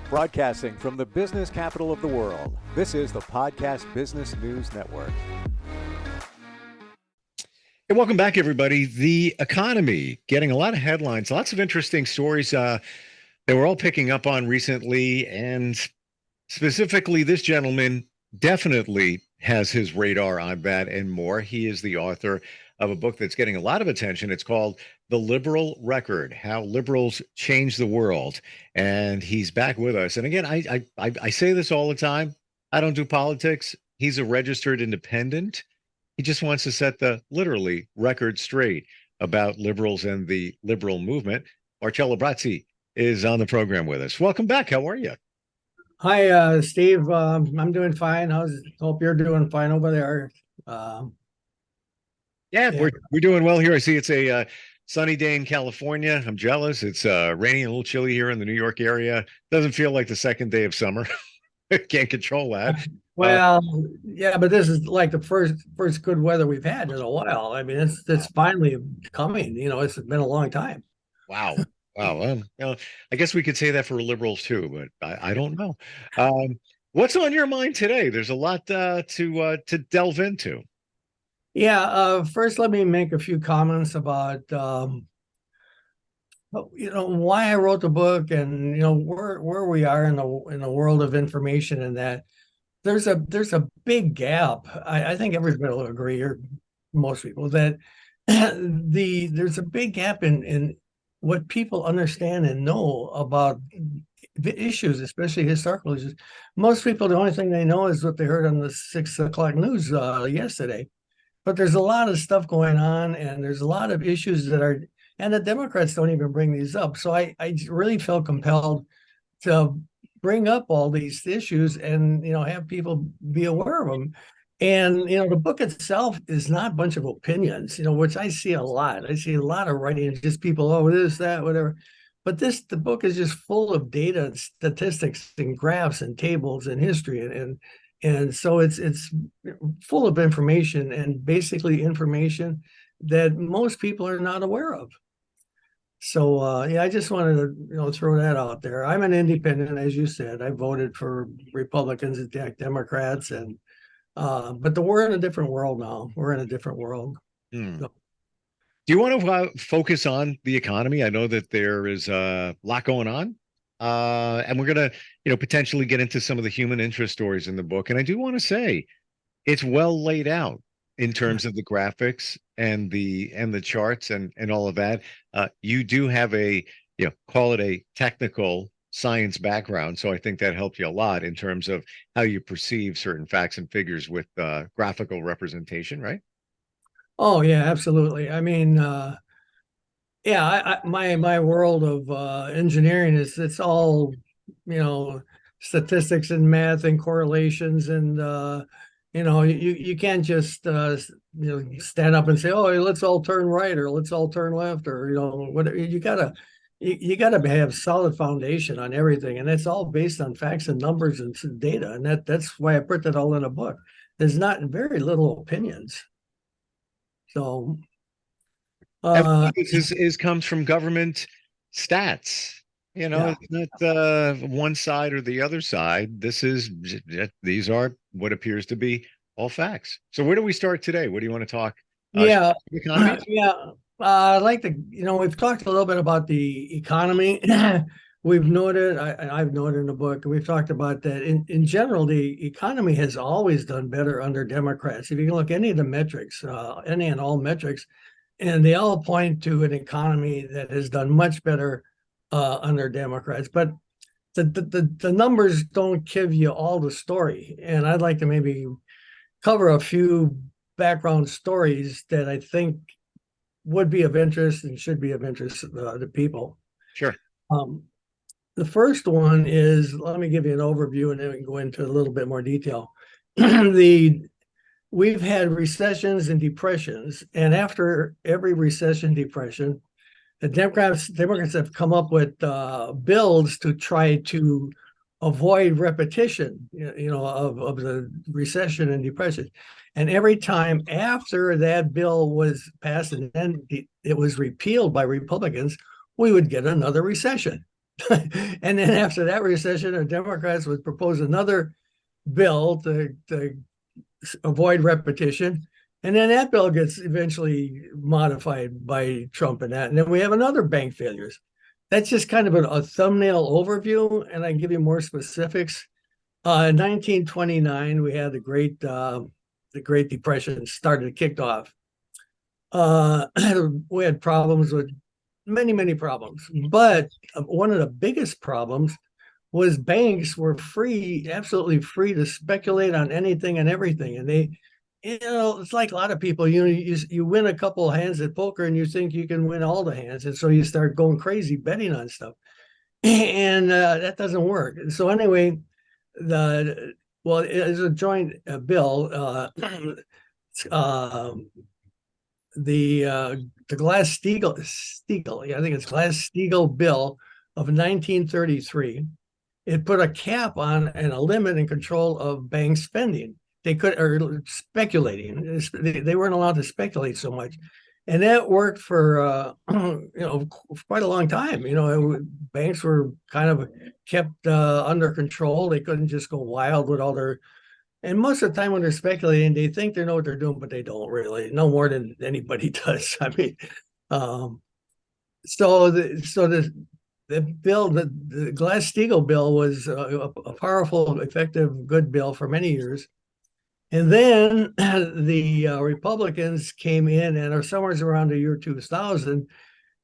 Broadcasting from the business capital of the world, this is the Podcast Business News Network. Hey, welcome back, everybody. The economy getting a lot of headlines, lots of interesting stories that we're all picking up on recently. And specifically, this gentleman definitely has his radar on that and more. He is the author of a book that's getting a lot of attention. It's called The Liberal Record: How Liberals Change the World. And he's back with us. And again, I say this all the time. I don't do politics. He's a registered independent. He just wants to set the literally record straight about liberals and the liberal movement. Marcelo Brazzi is on the program with us. Welcome back. How are you? Hi, Steve. I'm doing fine. Hope you're doing fine over there. Yeah, we're doing well here. I see it's a sunny day in California. I'm jealous. It's rainy and a little chilly here in the New York area. Doesn't feel like the second day of summer. Can't control that. Well, yeah, but this is like the first good weather we've had in a while. I mean, it's finally coming. You know, it's been a long time. Wow. Wow. I guess we could say that for liberals too, but I don't know. What's on your mind today? There's a lot to delve into. Yeah. First, let me make a few comments about why I wrote the book, and where we are in the world of information, and that there's a big gap. I think everybody will agree, or most people, that there's a big gap in what people understand and know about the issues, especially historical issues. Most people, the only thing they know is what they heard on the 6 o'clock news yesterday. But there's a lot of stuff going on, and there's a lot of issues and the Democrats don't even bring these up. So I really felt compelled to bring up all these issues and, have people be aware of them. And, the book itself is not a bunch of opinions, which I see a lot. I see a lot of writing, just people, oh, this, that, whatever. But the book is just full of data and statistics and graphs and tables and history. And so it's full of information, and basically information that most people are not aware of. So, I just wanted to, throw that out there. I'm an independent, as you said. I voted for Republicans and Democrats, but we're in a different world now. We're in a different world. So, do you want to focus on the economy? I know that there is a lot going on, and we're going to, potentially get into some of the human interest stories in the book. And I do want to say it's well laid out in terms of the graphics and the charts and all of that. You do have call it a technical science background. So I think that helped you a lot in terms of how you perceive certain facts and figures with graphical representation, right? Oh, yeah, absolutely. I mean, my world of engineering it's all, statistics and math and correlations, and you can't just stand up and say, oh, let's all turn right, or let's all turn left, or whatever. You gotta have solid foundation on everything, and it's all based on facts and numbers and some data, and that's why I put that all in a book. There's not very little opinions. So this comes from government stats. It's not one side or the other side. These are what appears to be all facts. So where do we start today? What do you want to talk? Economy? I'd like to, we've talked a little bit about the economy. We've noted, I've noted in the book, we've talked about that in general, the economy has always done better under Democrats. If you can look at any of the metrics, any and all metrics, and they all point to an economy that has done much better under Democrats. But the numbers don't give you all the story. And I'd like to maybe cover a few background stories that I think would be of interest and should be of interest to people. Sure. The first one is, let me give you an overview, and then we can go into a little bit more detail. We've had recessions and depressions, and after every recession, depression, the Democrats have come up with bills to try to avoid repetition, of the recession and depression. And every time after that bill was passed and then it was repealed by Republicans, we would get another recession. And then after that recession, the Democrats would propose another bill to avoid repetition. And then that bill gets eventually modified by Trump and that. And then we have another bank failures. That's just kind of a thumbnail overview, and I can give you more specifics. In 1929, we had the Great Depression kicked off. We had problems with many problems, but one of the biggest problems was banks were absolutely free to speculate on anything and everything. And it's like a lot of people, you win a couple of hands at poker and you think you can win all the hands. And so you start going crazy betting on stuff. And that doesn't work. So anyway, it's a joint bill. The Glass-Steagall, I think it's Glass-Steagall bill of 1933. It put a cap on and a limit and control of bank spending. They speculating. They weren't allowed to speculate so much, and that worked for quite a long time. Banks were kind of kept under control. They couldn't just go wild with all their. And most of the time when they're speculating, they think they know what they're doing, but they don't really, no more than anybody does. I mean, so the bill, the Glass-Steagall bill was a powerful, effective, good bill for many years. And then the Republicans came in, and or somewhere around the year 2000,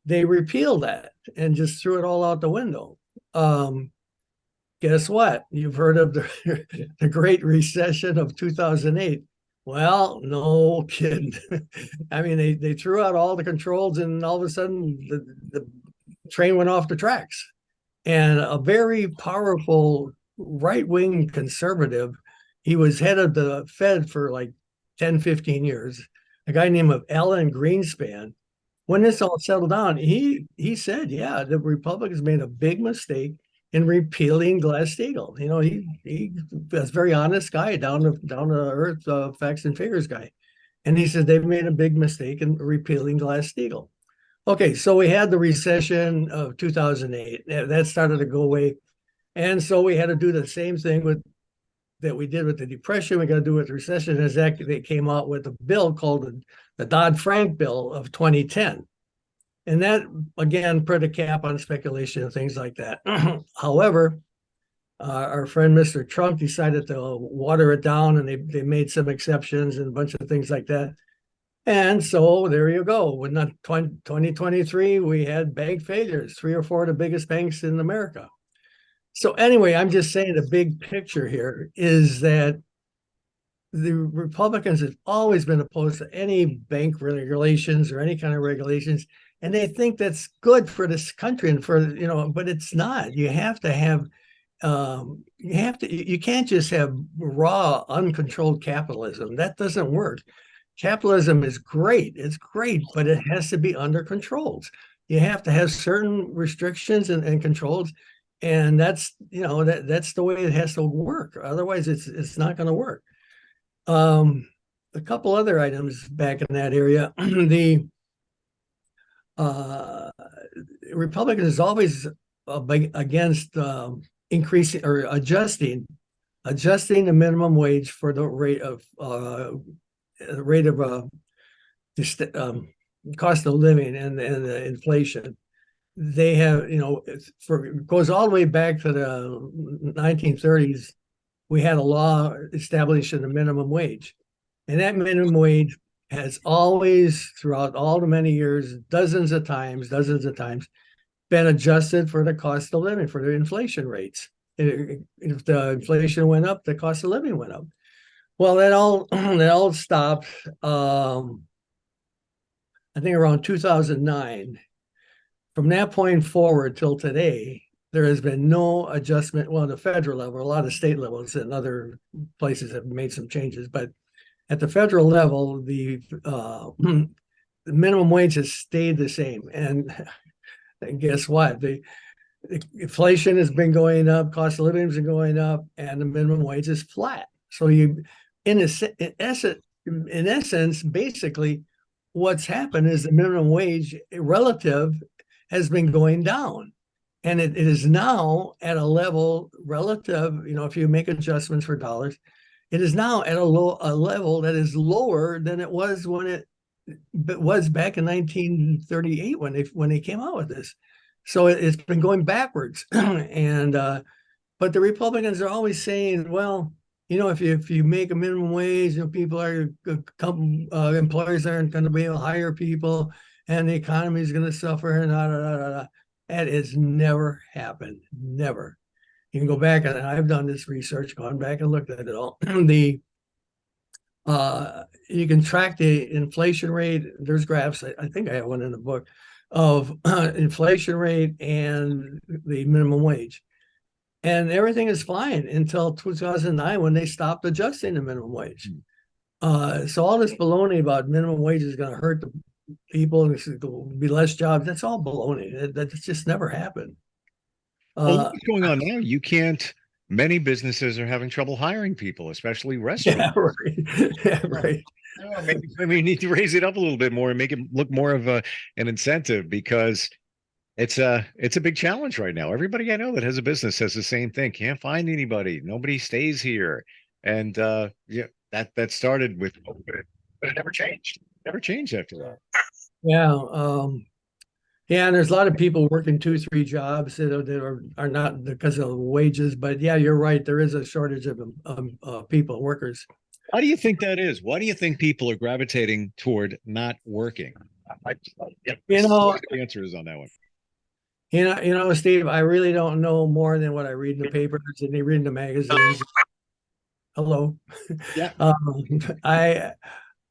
they repealed that and just threw it all out the window. Guess what? You've heard of the Great Recession of 2008. Well, no kidding. I mean, they threw out all the controls, and all of a sudden the train went off the tracks. And a very powerful right-wing conservative, he was head of the Fed for like 10, 15 years, a guy named Alan Greenspan. When this all settled down, he said, yeah, the Republicans made a big mistake in repealing Glass-Steagall. He was a very honest guy, down to earth, facts and figures guy. And he said they've made a big mistake in repealing Glass-Steagall. Okay, so we had the recession of 2008. That started to go away. And so we had to do the same thing that we did with the Depression. We got to do with the recession. As they came out with a bill called the Dodd-Frank bill of 2010. And that, again, put a cap on speculation and things like that. However, our friend Mr. Trump decided to water it down, and they made some exceptions and a bunch of things like that. And so there you go. When 2023, we had bank failures, 3 or 4 of the biggest banks in America. So anyway, I'm just saying the big picture here is that the Republicans have always been opposed to any bank regulations or any kind of regulations. And they think that's good for this country and but it's not. You have to have, you can't just have raw, uncontrolled capitalism. That doesn't work. Capitalism is great. It's great, but it has to be under controls. You have to have certain restrictions and controls. And that's the way it has to work. Otherwise, it's not going to work. A couple other items back in that area. The Republicans is always against increasing or adjusting the minimum wage for the rate of cost of living and the inflation. They have, it goes all the way back to the 1930s. We had a law establishing a minimum wage, and that minimum wage has always, throughout all the many years, dozens of times, been adjusted for the cost of living, for the inflation rates. If the inflation went up, the cost of living went up. Well, that all stopped. I think around 2009. From that point forward till today, there has been no adjustment. Well, at the federal level, a lot of state levels and other places have made some changes, but at the federal level, the minimum wage has stayed the same. And guess what? The inflation has been going up, cost of living has been going up, and the minimum wage is flat. So in essence, basically, what's happened is the minimum wage relative has been going down. And it is now at a level relative, if you make adjustments for dollars, it is now at a level that is lower than it was when it was back in 1938 when they came out with this. So it's been going backwards. And but the Republicans are always saying, well, if you make a minimum wage, people are employers aren't going to be able to hire people, and the economy is going to suffer, and da, da, da, da, da. That has never happened. Never. You can go back, and I've done this research, gone back and looked at it all. You can track the inflation rate. There's graphs. I think I have one in the book of inflation rate and the minimum wage. And everything is fine until 2009 when they stopped adjusting the minimum wage. So all this baloney about minimum wage is going to hurt the people, and there's going to be less jobs. That's all baloney. That's just never happened. Well, what's going on now? You can't. Many businesses are having trouble hiring people, especially restaurants. Yeah, right. Yeah, right. Maybe you need to raise it up a little bit more and make it look more of an incentive, because it's a big challenge right now. Everybody I know that has a business says the same thing. Can't find anybody. Nobody stays here. And yeah, that started with COVID, but it never changed. Never changed after that. Yeah. Yeah, and there's a lot of people working 2-3 jobs that are not because of wages. But yeah, you're right. There is a shortage of people, workers. Why do you think that is? Why do you think people are gravitating toward not working? The answer is on that one. Steve, I really don't know more than what I read in the papers and they read in the magazines. Hello. Yeah.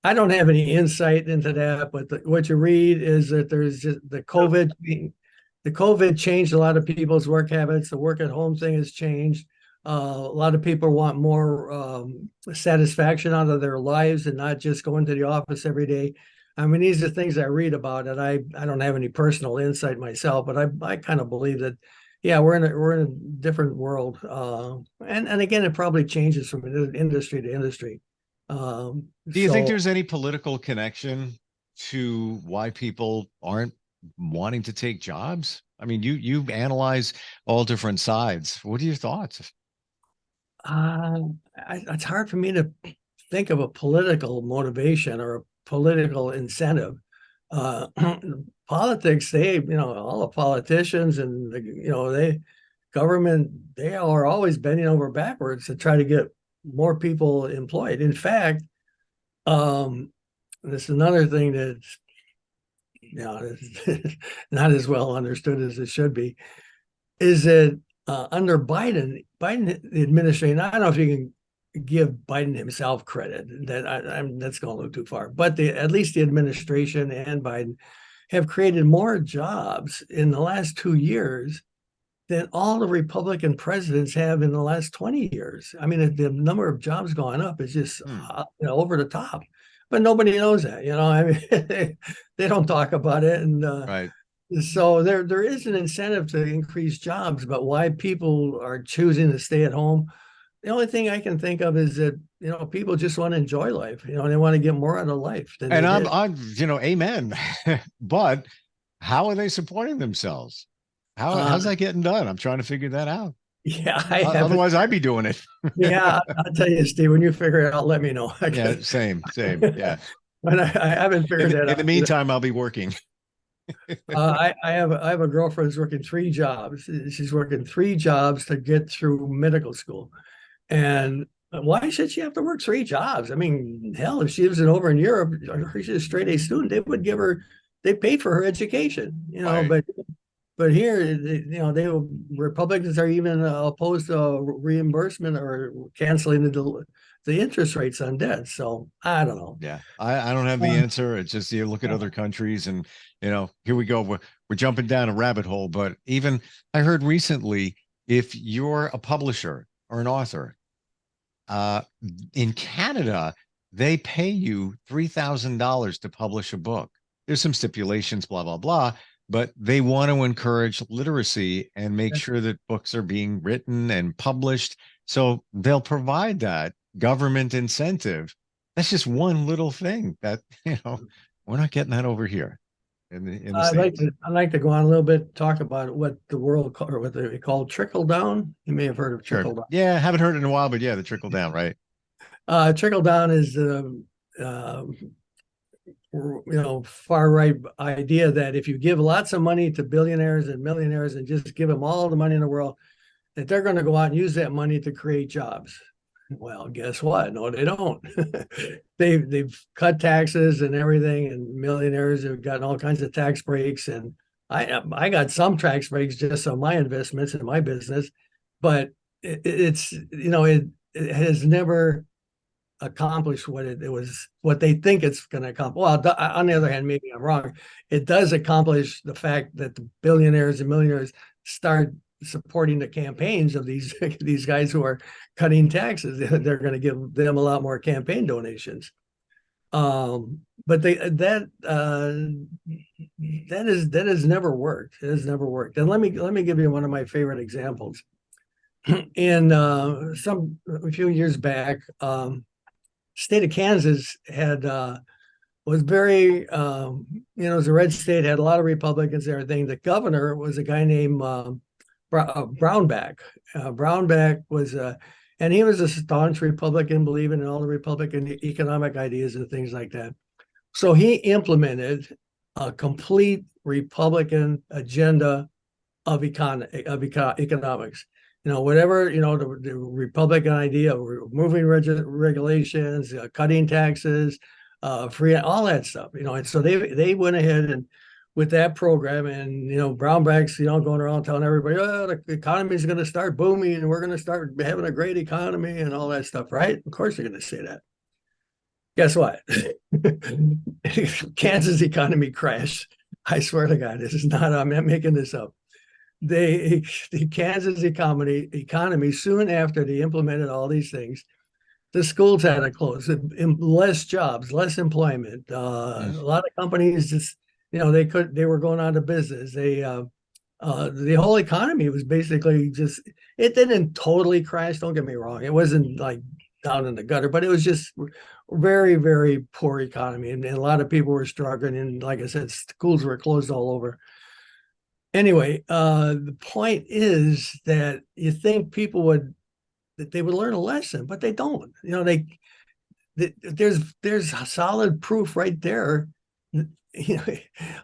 I don't have any insight into that, but what you read is that there's just the COVID changed a lot of people's work habits. The work at home thing has changed. A lot of people want more satisfaction out of their lives and not just going to the office every day. I mean, these are things I read about, and I don't have any personal insight myself, but I kind of believe that, yeah, we're in a different world, and again, it probably changes from industry to industry. Do you think there's any political connection to why people aren't wanting to take jobs? I mean, you analyze all different sides. What are your thoughts? It's hard for me to think of a political motivation or a political incentive. Politics, all the politicians and government, they are always bending over backwards to try to get more people employed. In fact, this is another thing that's not as well understood as it should be, is that under Biden administration, I don't know if you can give Biden himself credit, that that's going a little too far, but at least the administration and Biden have created more jobs in the last 2 years than all the Republican presidents have in the last 20 years. I mean, the number of jobs going up is just over the top, but nobody knows that. I mean, they don't talk about it, and right. So there is an incentive to increase jobs, but why people are choosing to stay at home, the only thing I can think of is that people just want to enjoy life. They want to get more out of life. And I'm amen. But how are they supporting themselves? How's that getting done? I'm trying to figure that out. Yeah, otherwise I'd be doing it. Yeah, I'll tell you, Steve. When you figure it out, let me know. Yeah, same. Yeah, but I haven't figured that out. In the meantime, I'll be working. I have a girlfriend who's working 3 jobs. She's working 3 jobs to get through medical school. And why should she have to work 3 jobs? I mean, hell, if she was over in Europe, or she's a straight A student, they pay for her education, right. But here, Republicans are even opposed to reimbursement or canceling the interest rates on debt. So I don't know. Yeah, I don't have the answer. It's just you look at other countries, and here we go. We're jumping down a rabbit hole. But even I heard recently, if you're a publisher or an author, in Canada, they pay you $3,000 to publish a book. There's some stipulations, blah blah blah. But they want to encourage literacy and make sure that books are being written and published. So they'll provide that government incentive. That's just one little thing that, we're not getting that over here. in the States. I'd like to go on a little bit, talk about what the world or what they call trickle down. You may have heard of Sure. trickle down. Yeah, haven't heard it in a while, but yeah, the trickle down, right? Trickle down is far right idea that if you give lots of money to billionaires and millionaires and just give them all the money in the world, that they're going to go out and use that money to create jobs. Well, guess what? No, they don't. they've cut taxes and everything, and millionaires have gotten all kinds of tax breaks. And I got some tax breaks just on my investments in my business, but it has never accomplished what they think it's going to accomplish. Well, on the other hand, maybe I'm wrong. It does accomplish the fact that the billionaires and millionaires start supporting the campaigns of these guys who are cutting taxes. They're going to give them a lot more campaign donations. But that has never worked. It has never worked. And let me give you one of my favorite examples. In a few years back, state of Kansas was very, it was a red state, had a lot of Republicans and everything. The governor was a guy named Brownback. Brownback was, and he was a staunch Republican, believing in all the Republican economic ideas and things like that. So he implemented a complete Republican agenda of economics. Whatever, the Republican idea of removing regulations, cutting taxes, free, all that stuff, and so they went ahead and with that program, and Brownback's going around telling everybody, oh, the economy is going to start booming and we're going to start having a great economy and all that stuff, right? Of course you're going to say that. Guess what? Kansas economy crashed. I swear to God, I'm not making this up. The Kansas economy soon after they implemented all these things, the schools had to close, less jobs, less employment. A lot of companies just, they were going out of business. The whole economy was basically just, it didn't totally crash. Don't get me wrong. It wasn't like down in the gutter, but it was just very, very poor economy. And a lot of people were struggling. And like I said, schools were closed all over. Anyway, the point is that you think that they would learn a lesson, but they don't. There's solid proof right there.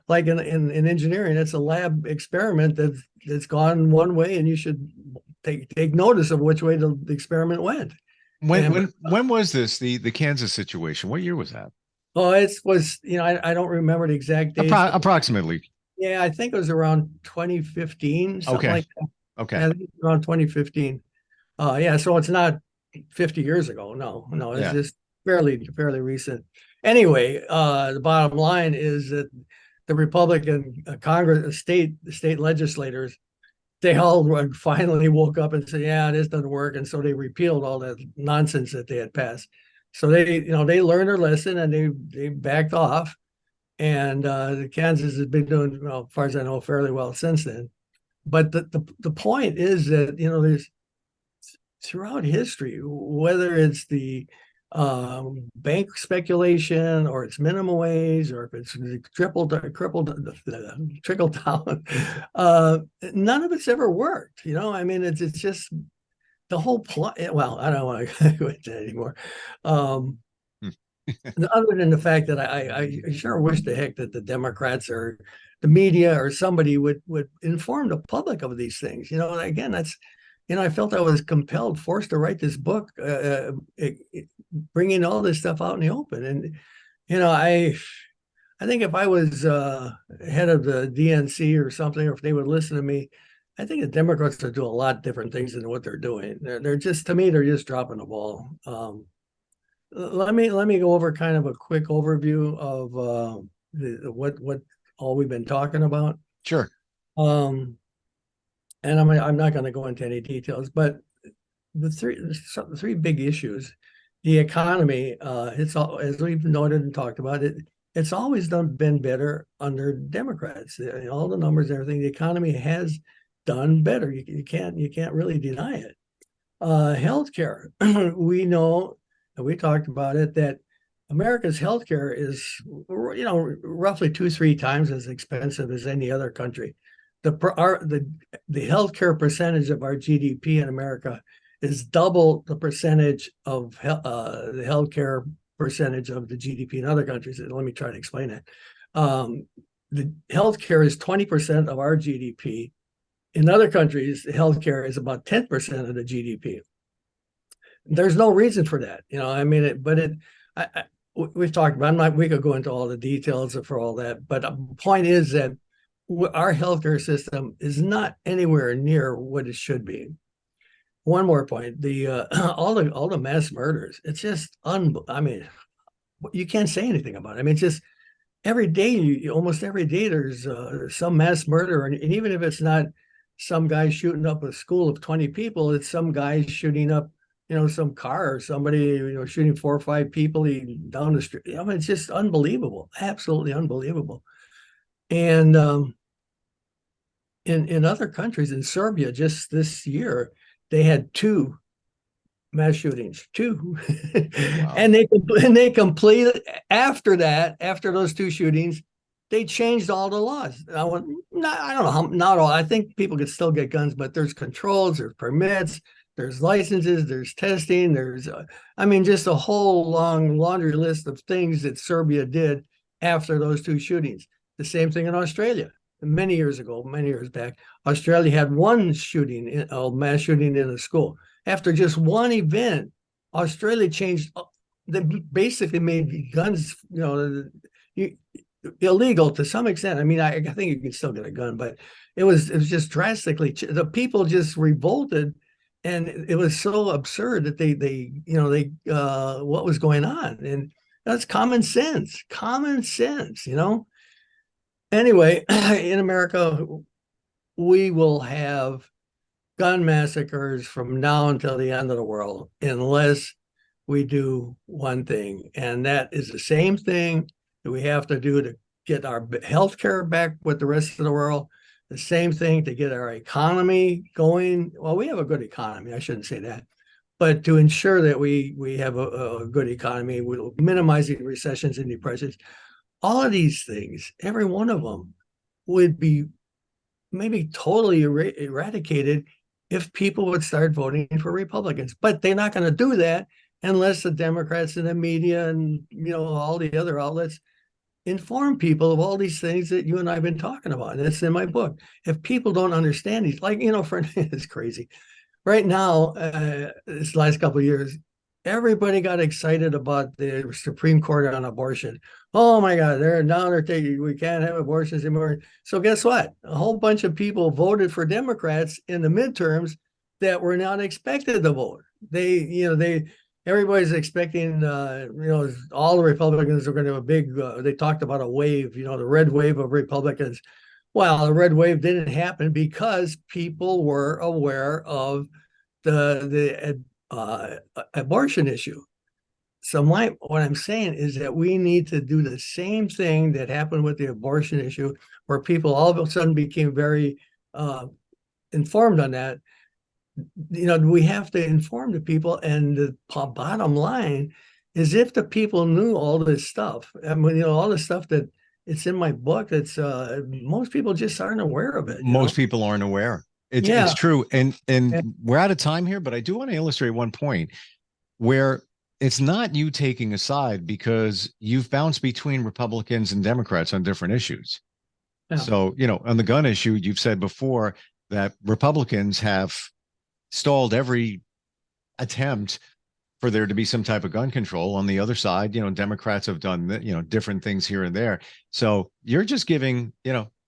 Like in engineering, it's a lab experiment that's gone one way, and you should take notice of which way the experiment went. When was this the Kansas situation? What year was that? Oh, it was, I don't remember the exact date. Approximately. Yeah, I think it was around 2015, something like that. Okay. Yeah, I think around 2015. Yeah, so it's not 50 years ago. No, it's just fairly recent. Anyway, the bottom line is that the Republican Congress, state legislators, they all finally woke up and said, "Yeah, this doesn't work," and so they repealed all that nonsense that they had passed. So they learned their lesson and they backed off. And Kansas has been doing, as far as I know, fairly well since then. But the point is that there's throughout history, whether it's the bank speculation or it's minimum wage or if it's trickle down, none of it's ever worked. It's just the whole plot. Well, I don't want to go into that anymore. Other than the fact that I sure wish the heck that the Democrats or the media or somebody would inform the public of these things. Again, that's, I felt I was forced to write this book, bringing all this stuff out in the open. And, I think if I was head of the DNC or something, or if they would listen to me, I think the Democrats would do a lot different things than what they're doing. They're just, to me, they're just dropping the ball. Let me go over kind of a quick overview of what all we've been talking about. Sure. And I'm not going to go into any details, but the three big issues, the economy, it's all, as we've noted and talked about it, it's always been better under Democrats. All the numbers, everything, the economy has done better. You can't really deny it. Healthcare, we know. We talked about it, that America's healthcare is, roughly 2-3 times as expensive as any other country. The healthcare percentage of our GDP in America is double the percentage of the healthcare percentage of the GDP in other countries. Let me try to explain that. The healthcare is 20% of our GDP. In other countries, healthcare is about 10% of the GDP. There's no reason for that, we've talked about. We could go into all the details for all that, but the point is that our healthcare system is not anywhere near what it should be. One more point: all the mass murders. It's just you can't say anything about it. It's just every day, almost every day, there's some mass murder, and even if it's not some guy shooting up a school of 20 people, it's some guy shooting up some car, or somebody, shooting 4 or 5 people down the street. It's just unbelievable, absolutely unbelievable. And in other countries, in Serbia, just this year, they had 2 mass shootings, 2. Wow. and they completed after those 2 shootings, they changed all the laws. I don't know how, not all. I think people could still get guns, but there's controls, there's permits, there's licenses, there's testing, there's just a whole long laundry list of things that Serbia did after those 2 shootings. The same thing in Australia. Many years back, Australia had 1 shooting, a mass shooting in a school. After just 1 event, Australia changed. They basically made guns, illegal to some extent. I think you can still get a gun, but it was just drastically. The people just revolted. And it was so absurd that they what was going on, and that's common sense. Anyway, in America, we will have gun massacres from now until the end of the world, unless we do one thing, and that is the same thing that we have to do to get our healthcare back with the rest of the world. The same thing to get our economy going. Well, we have a good economy. I shouldn't say that. But to ensure that we have a good economy, we'll minimizing recessions and depressions. All of these things, every one of them, would be maybe totally eradicated if people would start voting for Republicans. But they're not going to do that unless the Democrats and the media and all the other outlets inform people of all these things that you and I have been talking about. And it's in my book. If people don't understand these, it's crazy. Right now, this last couple of years, everybody got excited about the Supreme Court on abortion. Oh my God, they're taking, we can't have abortions anymore. So guess what? A whole bunch of people voted for Democrats in the midterms that were not expected to vote. Everybody's expecting, all the Republicans are going to have a big, they talked about a wave, the red wave of Republicans. Well, the red wave didn't happen because people were aware of the abortion issue. So what I'm saying is that we need to do the same thing that happened with the abortion issue, where people all of a sudden became very informed on that. We have to inform the people, and the bottom line is, if the people knew all this stuff, all the stuff that it's in my book, it's most people just aren't aware of it. Most people aren't aware. It's true. And we're out of time here, but I do want to illustrate one point where it's not you taking a side, because you've bounced between Republicans and Democrats on different issues. Yeah. So, on the gun issue, you've said before that Republicans have stalled every attempt for there to be some type of gun control. On the other side, Democrats have done, different things here and there. So you're just giving,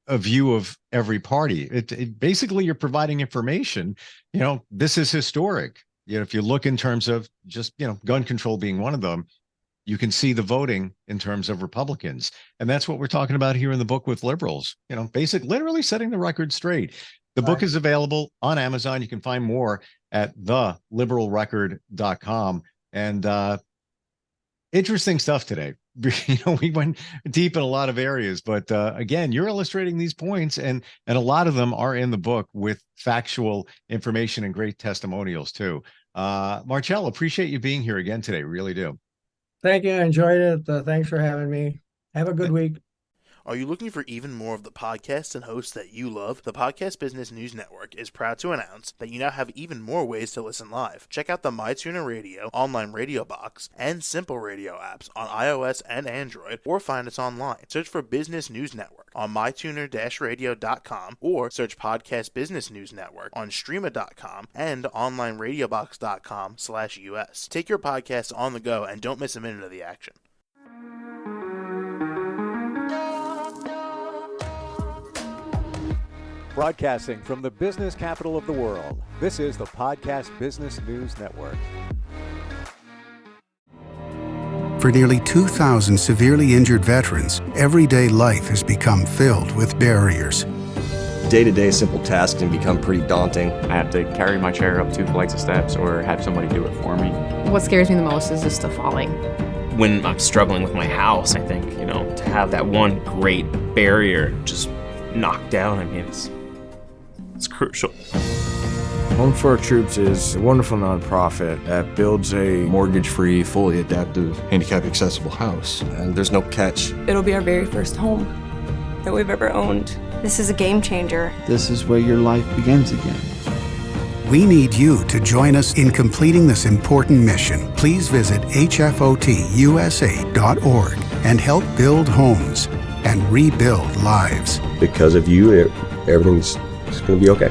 a view of every party. It basically, you're providing information. This is historic. If you look in terms of just, gun control being one of them, you can see the voting in terms of Republicans. And that's what we're talking about here in the book with liberals, literally setting the record straight. The book is available on Amazon. You can find more at theliberalrecord.com. And interesting stuff today. We went deep in a lot of areas, but again, you're illustrating these points, and a lot of them are in the book with factual information and great testimonials too. Marcelo, appreciate you being here again today. Really do. Thank you. I enjoyed it. Thanks for having me. Have a good week. Are you looking for even more of the podcasts and hosts that you love? The Podcast Business News Network is proud to announce that you now have even more ways to listen live. Check out the MyTuner Radio, online radio box, and Simple Radio apps on iOS and Android, or find us online. Search for Business News Network on mytuner-radio.com, or search Podcast Business News Network on streama.com and onlineradiobox.com/US. Take your podcast on the go and don't miss a minute of the action. Broadcasting from the business capital of the world, this is the Podcast Business News Network. For nearly 2,000 severely injured veterans, everyday life has become filled with barriers. Day-to-day simple tasks can become pretty daunting. I have to carry my chair up 2 flights of steps or have somebody do it for me. What scares me the most is just the falling. When I'm struggling with my house, I think, to have that one great barrier just knocked down, it's crucial. Home for Our Troops is a wonderful nonprofit that builds a Mortgage-free, fully adaptive, handicap-accessible house. And there's no catch. It'll be our very first home that we've ever owned. This is a game changer. This is where your life begins again. We need you to join us in completing this important mission. Please visit hfotusa.org and help build homes and rebuild lives. Because of you, everything's going to be okay.